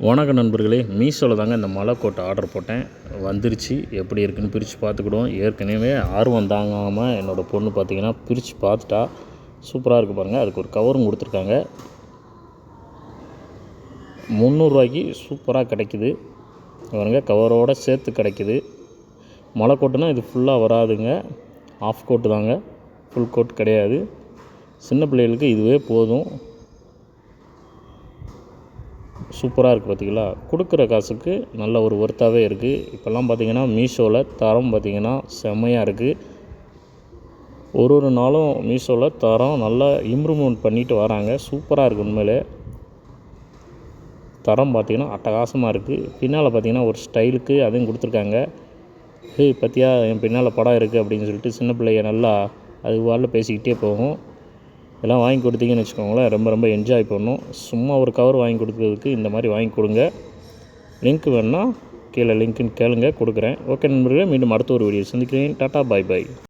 வணக்கம் நண்பர்களே, மீஷோவில் தாங்க இந்த மலை கோட் ஆர்டர் போட்டேன். வந்துருச்சு. எப்படி இருக்குன்னு பிரித்து பார்த்துக்கிடுவோம். ஏற்கனவே ஆர்வம் தாங்காமல் என்னோடய பொண்ணு பார்த்திங்கன்னா பிரித்து பார்த்துட்டா. சூப்பராக இருக்குது பாருங்கள். அதுக்கு ஒரு கவரும் கொடுத்துருக்காங்க. 300 ரூபாய்க்கு சூப்பராக கிடைக்குது பாருங்க. கவரோடு சேர்த்து கிடைக்குது. மலை கோட்டுனா இது ஃபுல்லாக வராதுங்க, ஆஃப் கோட்டு தாங்க, ஃபுல் கோட் கிடையாது. சின்ன பிள்ளைகளுக்கு இதுவே போதும். சூப்பராக இருக்குது பார்த்திங்களா. கொடுக்குற காசுக்கு நல்ல ஒரு ஒர்த்தாகவே இருக்குது. இப்போல்லாம் பார்த்திங்கன்னா மீஷோவில் தரம் பார்த்திங்கன்னா செம்மையாக இருக்குது. ஒரு நாளும் மீஷோவில் தரம் நல்லா இம்ப்ரூவ்மெண்ட் பண்ணிட்டு வராங்க. சூப்பராக இருக்குது. உண்மையிலே தரம் பார்த்திங்கன்னா அட்டகாசமாக இருக்குது. பின்னால் பார்த்திங்கன்னா ஒரு ஸ்டைலுக்கு அதையும் கொடுத்துருக்காங்க. பார்த்தியா என் பின்னால் படம் இருக்குது அப்படின்னு சொல்லிட்டு சின்ன பிள்ளைய நல்லா அது வாரில் பேசிக்கிட்டே போகும். இதெல்லாம் வாங்கி கொடுத்தீங்கன்னு வச்சுக்கோங்களேன், ரொம்ப என்ஜாய் பண்ணும். சும்மா ஒரு கவர் வாங்கி கொடுக்குறதுக்கு இந்த மாதிரி வாங்கி கொடுங்க. லிங்க் வேணுன்னா கீழே லிங்க்குன்னு கேளுங்க, கொடுக்குறேன். ஓகே நண்பர்களே, மீண்டும் அடுத்த ஒரு வீடியோ சந்திக்கிறேன். டாட்டா, பாய் பாய்.